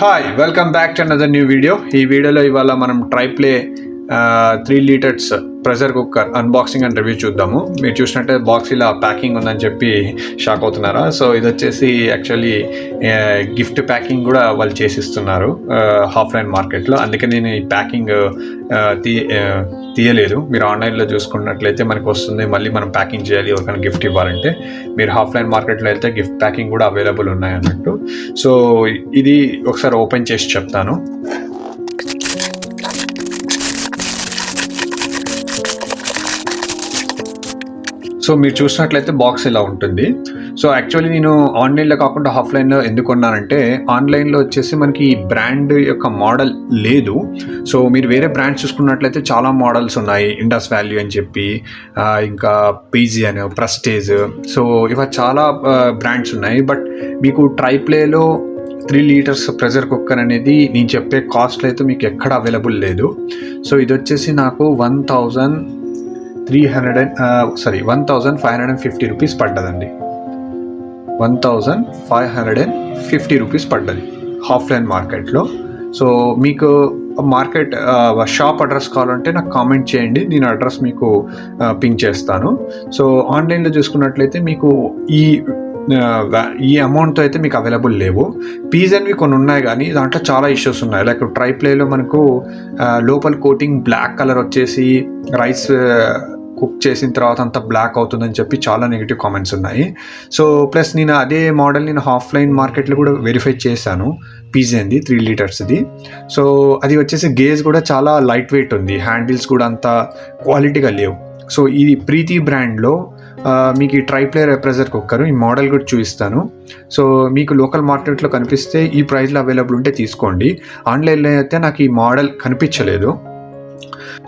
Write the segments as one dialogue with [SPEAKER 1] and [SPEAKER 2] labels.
[SPEAKER 1] Hi welcome back to another new video. ఈ వీడియోలో ఇవాళ మనం tri-ply 3 litres pressure cooker unboxing and review చూద్దాము. మీరు చూసినట్టే బాక్స్ ఇలా ప్యాకింగ్ ఉందని చెప్పి షాక్ అవుతున్నారా? సో ఇది వచ్చేసి యాక్చువల్లీ గిఫ్ట్ ప్యాకింగ్ కూడా వాళ్ళు చేసిస్తున్నారు ఆఫ్లైన్ మార్కెట్లో. అందుకే నేను ఈ ప్యాకింగ్ తీయలేదు. మీరు ఆన్లైన్లో చూసుకున్నట్లయితే మనకు వస్తుంది, మళ్ళీ మనం ప్యాకింగ్ చేయాలి. ఎవరికైనా గిఫ్ట్ ఇవ్వాలంటే మీరు ఆఫ్లైన్ మార్కెట్లో వెళ్తే గిఫ్ట్ ప్యాకింగ్ కూడా అవైలబుల్ ఉన్నాయి అన్నట్టు. సో ఇది ఒకసారి ఓపెన్ చేసి చెప్తాను. సో మీరు చూసినట్లయితే బాక్స్ ఇలా ఉంటుంది. సో యాక్చువల్లీ నేను ఆన్లైన్లో కాకుండా ఆఫ్లైన్లో ఎందుకు కొన్నానంటే, ఆన్లైన్లో వచ్చేసి మనకి ఈ బ్రాండ్ యొక్క మోడల్ లేదు. సో మీరు వేరే బ్రాండ్స్ చూసుకున్నట్లయితే చాలా మోడల్స్ ఉన్నాయి. ఇండస్ వాల్యూ అని చెప్పి, ఇంకా పీజీ అని, ప్రెస్టేజ్, సో ఇవి చాలా బ్రాండ్స్ ఉన్నాయి. బట్ మీకు ట్రైప్లేలో 3 లీటర్స్ ప్రెషర్ కుక్కర్ అనేది నేను చెప్పే కాస్ట్లో అయితే మీకు ఎక్కడ అవైలబుల్ లేదు. సో ఇది వచ్చేసి నాకు 1550 రూపీస్ పడ్డదండి. 1550 రూపీస్ పడ్డది ఆఫ్లైన్ మార్కెట్లో. సో మీకు మార్కెట్ షాప్ అడ్రస్ కావాలంటే నాకు కామెంట్ చేయండి, నేను అడ్రస్ మీకు పింక్ చేస్తాను. సో ఆన్లైన్లో చూసుకున్నట్లయితే మీకు ఈ అమౌంట్తో అయితే మీకు అవైలబుల్ లేవు. పీజన్వి కొన్ని ఉన్నాయి, కానీ దాంట్లో చాలా ఇష్యూస్ ఉన్నాయి. లైక్ ట్రైప్లేలో మనకు లోపల కోటింగ్ బ్లాక్ కలర్ వచ్చేసి రైస్ కుక్ చేసిన తర్వాత అంతా బ్లాక్ అవుతుందని చెప్పి చాలా నెగిటివ్ కామెంట్స్ ఉన్నాయి. సో ప్లస్ నేను అదే మోడల్ నేను ఆఫ్లైన్ మార్కెట్లో కూడా వెరిఫై చేశాను. పీజన్ది 3 లీటర్స్ది. సో అది వచ్చేసి గేజ్ కూడా చాలా లైట్ వెయిట్ ఉంది, హ్యాండిల్స్ కూడా అంత క్వాలిటీగా లేవు. సో ఇది ప్రీతి బ్రాండ్లో మీకు ఈ ట్రైప్లే ప్రెషర్ కుక్కర్ ఈ మోడల్ కూడా చూపిస్తాను. సో మీకు లోకల్ మార్కెట్లో కనిపిస్తే ఈ ప్రైస్లో అవైలబుల్ ఉంటే తీసుకోండి. ఆన్లైన్లో అయితే నాకు ఈ మోడల్ కనిపించలేదు.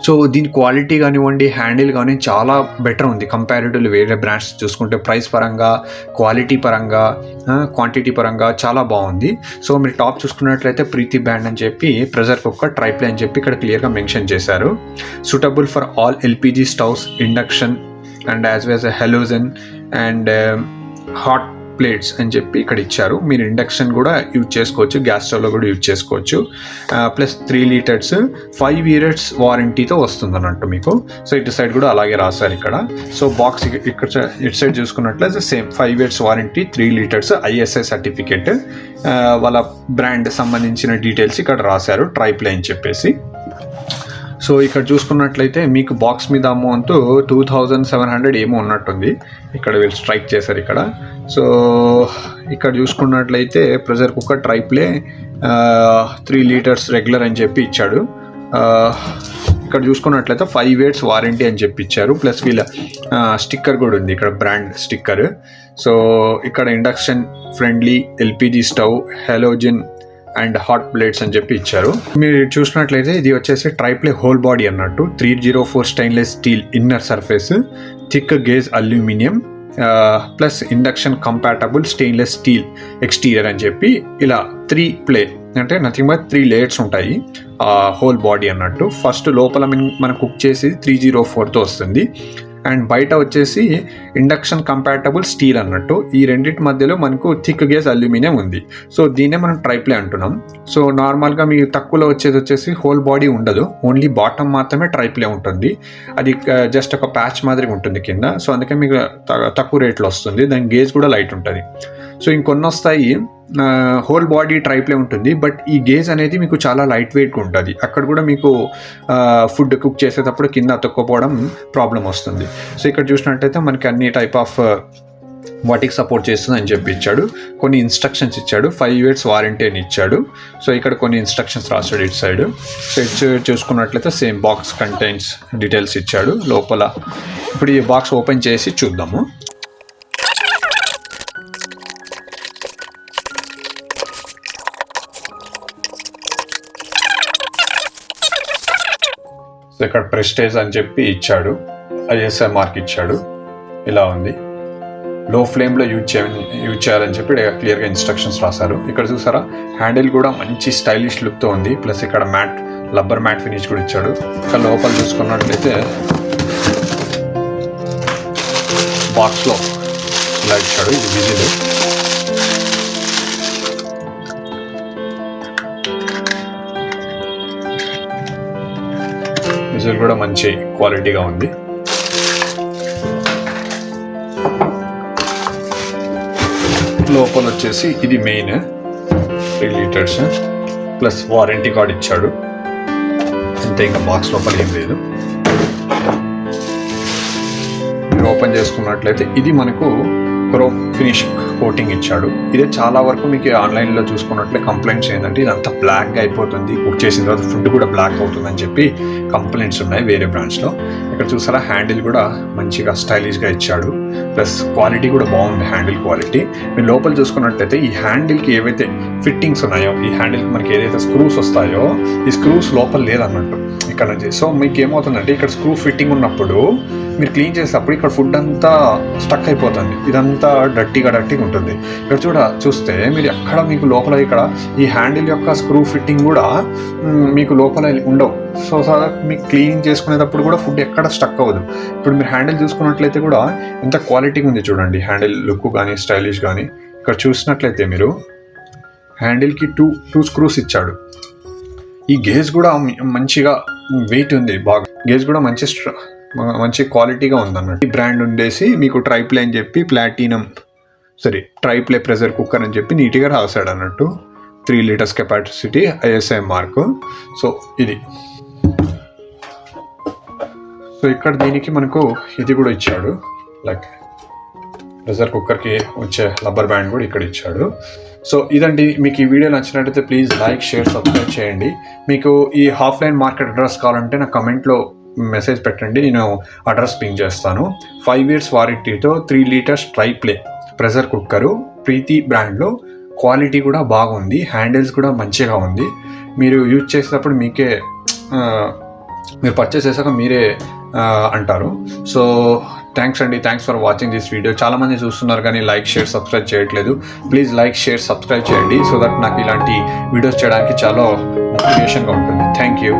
[SPEAKER 1] సో దీని క్వాలిటీ కానివ్వండి, హ్యాండిల్ కానీ చాలా బెటర్ ఉంది కంపారిటివ్లీ వేరే బ్రాండ్స్ చూసుకుంటే. ప్రైస్ పరంగా, క్వాలిటీ పరంగా, క్వాంటిటీ పరంగా చాలా బాగుంది. సో మీరు టాప్ చూసుకున్నట్లయితే ప్రీతి బ్రాండ్ అని చెప్పి ప్రెషర్ కుక్కర్ ట్రైప్లే అని చెప్పి ఇక్కడ క్లియర్గా మెన్షన్ చేశారు. Suitable for all LPG stoves, induction and as well as halogen and hot plates అని చెప్పి ఇక్కడ ఇచ్చారు. మీరు ఇండక్షన్ కూడా యూజ్ చేసుకోవచ్చు, గ్యాస్ స్టవ్లో కూడా యూజ్ చేసుకోవచ్చు. ప్లస్ 3 లీటర్స్ 5 ఇయర్స్ వారంటీతో వస్తుంది అన్నట్టు మీకు. సో ఇటు సైడ్ కూడా అలాగే రాశారు ఇక్కడ. సో బాక్స్ ఇక్కడ ఇటు సైడ్ చూసుకున్నట్లయితే same 5 years warranty, 3 litres, ISI certificate, వాళ్ళ బ్రాండ్ సంబంధించిన డీటెయిల్స్ ఇక్కడ రాశారు ట్రైప్లే అని చెప్పేసి. సో ఇక్కడ చూసుకున్నట్లయితే మీకు బాక్స్ మీద అమౌంట్ 2700 ఏమో ఉన్నట్టుంది. ఇక్కడ వీళ్ళు స్ట్రైక్ చేశారు ఇక్కడ. సో ఇక్కడ చూసుకున్నట్లయితే pressure cooker tri-ply 3 litres regular అని చెప్పి ఇచ్చాడు. ఇక్కడ చూసుకున్నట్లయితే 5 ఇయర్స్ వారంటీ అని చెప్పి ఇచ్చారు. ప్లస్ వీళ్ళ స్టిక్కర్ కూడా ఉంది ఇక్కడ, బ్రాండ్ స్టిక్కర్. సో ఇక్కడ induction friendly LPG stove, halogen and hot plates అని చెప్పి ఇచ్చారు. మీరు చూసినట్లయితే ఇది వచ్చేసి ట్రైప్లే హోల్ బాడీ అన్నట్టు. 304 stainless steel inner surface, thick gauge aluminium, plus induction compatible stainless steel exterior అని చెప్పి ఇలా 3 ప్లే అంటే నథింగ్ బట్ 3 లేయర్స్ ఉంటాయి హోల్ బాడీ అన్నట్టు. ఫస్ట్ లోపల మనం కుక్ చేసి 304తో వస్తుంది, అండ్ బయట వచ్చేసి ఇండక్షన్ కంపాటబుల్ స్టీల్ అన్నట్టు. ఈ రెండింటి మధ్యలో మనకు థిక్ గేజ్ అల్యూమినియం ఉంది. సో దీన్నే మనం ట్రైప్లే అంటున్నాం. సో నార్మల్గా మీకు తక్కువలో వచ్చేసి హోల్ బాడీ ఉండదు, ఓన్లీ బాటమ్ మాత్రమే ట్రైప్లే ఉంటుంది. అది జస్ట్ ఒక ప్యాచ్ మాదిరిగా ఉంటుంది కింద. సో అందుకే మీకు తక్కువ రేట్లో వస్తుంది. దాని గేజ్ కూడా లైట్ ఉంటుంది. సో ఇంకొన్ని వస్తాయి హోల్ బాడీ ట్రైప్లే ఉంటుంది, బట్ ఈ గేజ్ అనేది మీకు చాలా లైట్ వెయిట్గా ఉంటుంది. అక్కడ కూడా మీకు ఫుడ్ కుక్ చేసేటప్పుడు కింద అతుక్కపోవడం ప్రాబ్లం వస్తుంది. సో ఇక్కడ చూసినట్టయితే మనకి అన్ని టైప్ ఆఫ్ వాటికి సపోర్ట్ చేస్తుంది అని చెప్పి ఇచ్చాడు. కొన్ని ఇన్స్ట్రక్షన్స్ ఇచ్చాడు, 5 ఇయర్స్ వారంటీ అని ఇచ్చాడు. సో ఇక్కడ కొన్ని ఇన్స్ట్రక్షన్స్ రాశాడు ఇటు సైడ్. సో ఇటు చూసుకున్నట్లయితే సేమ్ బాక్స్ కంటైన్స్ డీటెయిల్స్ ఇచ్చాడు లోపల. ఇప్పుడు ఈ బాక్స్ ఓపెన్ చేసి చూద్దాము. సో ఇక్కడ ప్రెస్టేజ్ అని చెప్పి ఇచ్చాడు, ISI మార్క్ ఇచ్చాడు. ఇలా ఉంది. లో ఫ్లేమ్లో యూజ్ చేయాలని చెప్పి క్లియర్గా ఇన్స్ట్రక్షన్స్ రాశారు. ఇక్కడ చూసారా, హ్యాండిల్ కూడా మంచి స్టైలిష్ లుక్తో ఉంది. ప్లస్ ఇక్కడ రబ్బర్ మ్యాట్ ఫినిష్ కూడా ఇచ్చాడు. ఇక్కడ లోపల చూసుకున్నట్లయితే బాక్స్లో ఇలా ఇచ్చాడు. ఇది విజిల్. బెజిల్ కూడా మంచి క్వాలిటీగా ఉంది. లోపల వచ్చేసి ఇది main 3 litres plus warranty card ఇచ్చాడు అంతే, ఇంకా బాక్స్ లోపల ఏం లేదు. మీరు ఓపెన్ చేసుకున్నట్లయితే ఇది మనకు క్రోమ్ ఫినిష్ కోటింగ్ ఇచ్చాడు. ఇదే చాలా వరకు మీకు ఆన్లైన్లో చూసుకున్నట్లే కంప్లైంట్స్ ఏంటంటే ఇదంతా బ్లాక్గా అయిపోతుంది, కుక్ చేసిన తర్వాత ఫుడ్ కూడా బ్లాక్ అవుతుందని చెప్పి కంప్లైంట్స్ ఉన్నాయి వేరే బ్రాంచ్లో. ఇక్కడ చూసారా హ్యాండిల్ కూడా మంచిగా స్టైలిష్గా ఇచ్చాడు, ప్లస్ క్వాలిటీ కూడా బాగుంది హ్యాండిల్ క్వాలిటీ. మీరు లోపల చూసుకున్నట్లయితే ఈ హ్యాండిల్కి ఏవైతే ఫిట్టింగ్స్ ఉన్నాయో, ఈ హ్యాండిల్కి మనకి ఏదైతే స్క్రూస్ వస్తాయో ఈ స్క్రూస్ లోపల లేదన్నట్టు ఇక్కడ నుంచి. సో మీకు ఏమవుతుందంటే ఇక్కడ స్క్రూ ఫిట్టింగ్ ఉన్నప్పుడు మీరు క్లీన్ చేసేటప్పుడు ఇక్కడ ఫుడ్ అంతా స్టక్ అయిపోతుంది, ఇదంతా డర్టీగా ఉంటుంది. ఇక్కడ చూస్తే మీరు ఎక్కడ మీకు లోపల ఇక్కడ ఈ హ్యాండిల్ యొక్క స్క్రూ ఫిట్టింగ్ కూడా మీకు లోపల ఉండవు. సో మీకు క్లీన్ చేసుకునేటప్పుడు కూడా ఫుడ్ ఎక్కడ స్టక్ అవ్వదు. ఇప్పుడు మీరు హ్యాండిల్ చూసుకున్నట్లయితే కూడా ఎంత క్వాలిటీగా ఉంది చూడండి, హ్యాండిల్ లుక్ కానీ స్టైలిష్ కానీ. ఇక్కడ చూసినట్లయితే మీరు హ్యాండిల్కి టూ స్క్రూస్ ఇచ్చాడు. ఈ గేజ్ కూడా మంచిగా వెయిట్ ఉంది, బాగా గేజ్ కూడా మంచి క్వాలిటీగా ఉంది అన్నట్టు. ఈ బ్రాండ్ ఉండేసి మీకు ట్రైప్లే అని చెప్పి ట్రైప్లే ప్రెషర్ కుక్కర్ అని చెప్పి నీట్గా రాశాడు అన్నట్టు. 3 litres capacity ISI mark. So ఇది ఇక్కడ దీనికి మనకు ఇది కూడా ఇచ్చాడు, లైక్ ప్రెషర్ కుక్కర్కి వచ్చే రబ్బర్ బ్యాండ్ కూడా ఇక్కడ ఇచ్చాడు. సో ఇదండి, మీకు ఈ వీడియో నచ్చినట్టయితే ప్లీజ్ లైక్, షేర్, సబ్స్క్రైబ్ చేయండి. మీకు ఈ ఆఫ్లైన్ మార్కెట్ అడ్రస్ కావాలంటే నా కమెంట్లో మెసేజ్ పెట్టండి, నేను అడ్రస్ పింగ్ చేస్తాను. 5 years వారంటీతో 3 litres triply pressure cooker Preethi బ్రాండ్లో. క్వాలిటీ కూడా బాగుంది, హ్యాండిల్స్ కూడా మంచిగా ఉంది. మీరు యూజ్ చేసేటప్పుడు మీరు పర్చేస్ చేశాక మీరే అంటారు. సో థ్యాంక్స్ అండి, thanks for watching this video. చాలామంది చూస్తున్నారు కానీ లైక్, షేర్, సబ్స్క్రైబ్ చేయట్లేదు. ప్లీజ్ లైక్, షేర్, సబ్స్క్రైబ్ చేయండి, సో దట్ నాకు ఇలాంటి వీడియోస్ చేయడానికి చాలా మోటివేషన్గా ఉంటుంది. Thank you.